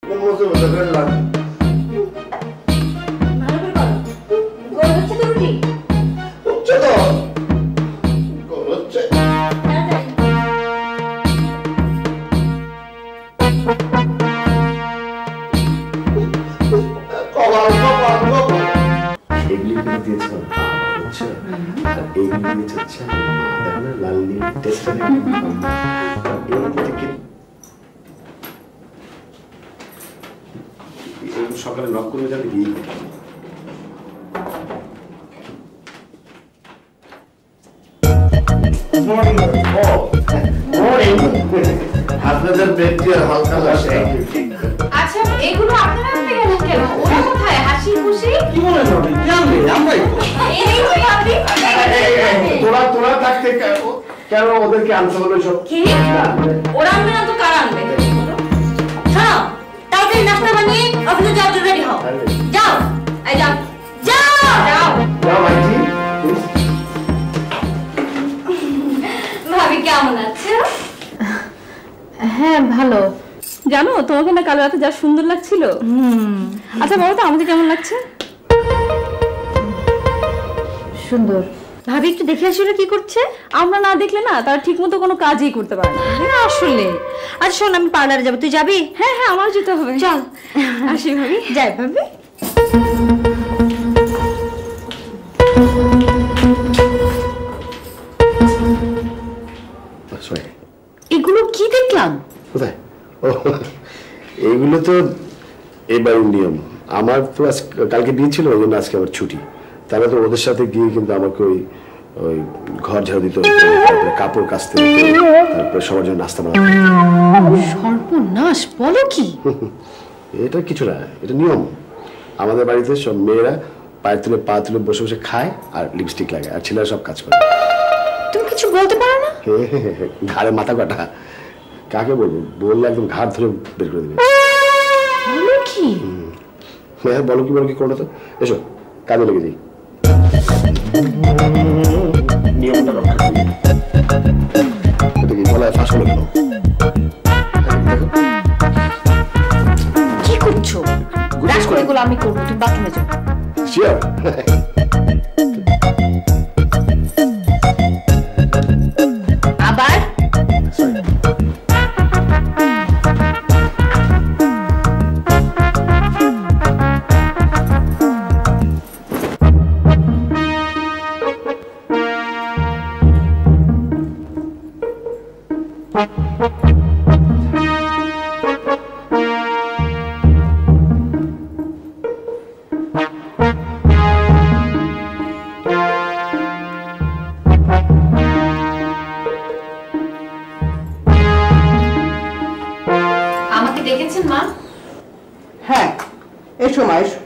মজা মজা করে লাগ সকালে নক করবে যাতে গিয়ে আপনাদের ব্যক্তি আর হালকা লাগছে। আচ্ছা এগুলো আপনারা আনতে গেলেন কেন? ওরা কোথায়? হাসি খুশি কি বলেন আপনি? কি আনবে? আমরাই তো। তোরা থাকতে কেন ওদেরকে আনতে হলো সব? কি ওরা আনবে না তো কারা আনবে? হ্যাঁ তাড়াতাড়ি নাস্তা বানিয়ে অফিসে যাও, রেডি হও। যাও এই যাও যাও যাও যাও ভাইজি। ভাবি কেমন আছো? হ্যাঁ ভালো। জানো তোমাকে না কাল রাতে যা সুন্দর লাগছিল। আচ্ছা বলো তো আমাকে কেমন লাগছে? সুন্দর। ভাবি একটু দেখে আসলে কি করছে? আমরা না দেখলে না তারা ঠিক মতো কোনো কাজই করতে পারে না। হ্যাঁ আসলে। আচ্ছা শোন আমি পার্লারে যাবো, তুই যাবি? হ্যাঁ হ্যাঁ আমার যেতে হবে। চল আসি ভাবি। যাই ভাবি। এগুলো কি দেখলাম? কোথায়? এইগুলো তো এবারের নিয়ম। আমার তো কালকে বিয়ে ছিল, ওই জন্য আজকে আমার ছুটি। তাহলে তো ওদের সাথে গিয়ে কিন্তু আমাকে ওই ওই ঘর ঝাড়ু দিতে হতো, তারপরে কাপড় কাচতে হতো, তারপরে সবার জন্য নাস্তা বানাতে হতো। সর্বনাশ, বলো কি? এটা কিছু না, এটা নিয়ম। আমাদের বাড়িতে সব মেয়েরা পায়ের তুলে পা তুলে বসে বসে খায় আর লিপস্টিক লাগায়, আর ছেলেরা সব কাজ করে। তুমি কিছু বলতে পারো না? ঘাড়ে মাথা কাটা। কাকে বলবো? বললে একদম ঘাড় ধরে বের করে দেবে। বলো কি? হ্যাঁ বলো কি করো তো। এসো কাজে লেগে যাই। নিয়মটা রক্ষা করি। এটা কি গলায় ফাঁস হলো কেন? কি করছো? এগুলো আমি করবো, তুমি বাথরুমে যাও। শিওর। আবার আমাকে দেখেছেন মা? হ্যাঁ এসো মা, এসো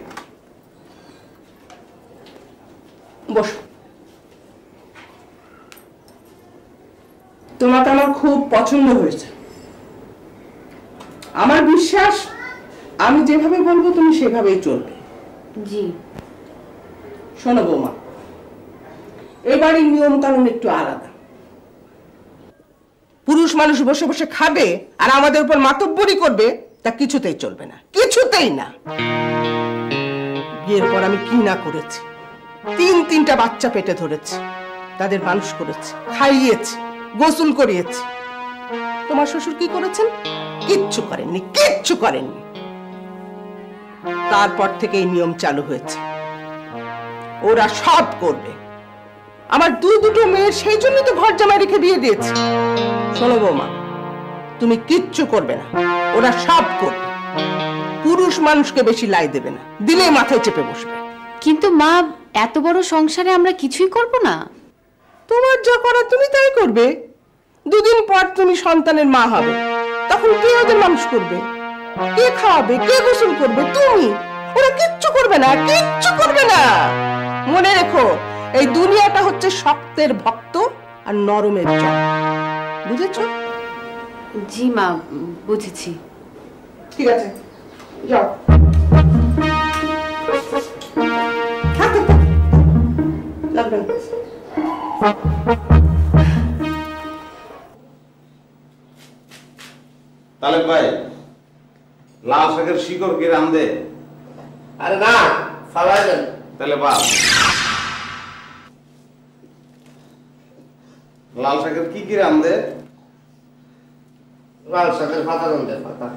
বসো। তোমাকে আমার খুব পছন্দ হয়েছে। আমার বিশ্বাস আমি যেভাবে বলবো তুমি সেভাবেই চলবে। জি। শোনো বৌমা, এবারই নিয়ম কানুন একটু আলাদা। পুরুষ মানুষ বসে বসে খাবে আর আমাদের উপর মাতব্বরি করবে, তা কিছুতেই চলবে না, কিছুতেই না। বিয়ের পর আমি কি না করেছি, তিনটা বাচ্চা পেটে ধরেছি, তাদের মানুষ করেছি, খাইয়েছি, গোসল করিয়েছি। তোমার শ্বশুর কি করেছেন? কিচ্ছু করেননি, কিচ্ছু করেননি। তারপর থেকে এই নিয়ম চালু হয়েছে, ওরা সব করবে। আমার দুটো মেয়ে, সেই জন্য তো ঘর জামাই রেখে বিয়ে দিয়েছে। শোনো বৌমা, তুমি কিচ্ছু করবে না, ওরা সব করবে। পুরুষ মানুষকে বেশি লাই দেবে না, দিলে মাথায় চেপে বসবে। কিন্তু মা, এত বড় সংসারে আমরা কিছুই করব না। তোমার যা করার তুমি তাই করবে। দুদিন পর তুমি সন্তানের মা হবে, তখন কে ওদের মানুষ করবে? কে খাওয়াবে, কে গোসল করবে? তুমি। ওরা কিচ্ছু করবে না, কিচ্ছু করবে না। মনে রেখো, এই দুনিয়াটা হচ্ছে শক্তের ভক্ত আর নরমের জয়। বুঝেছো? জি মা, বুঝেছি। ঠিক আছে, যাও। লাগবে না। তালেব ভাই, লাল শাকের শিকড় কি রান্ধে? আরে না, ফালাই দেন। তাহলে বাদ। লাল শাকের কি কি রান্ধে? লাল শাকের পাতা রান্ধে, পাতা।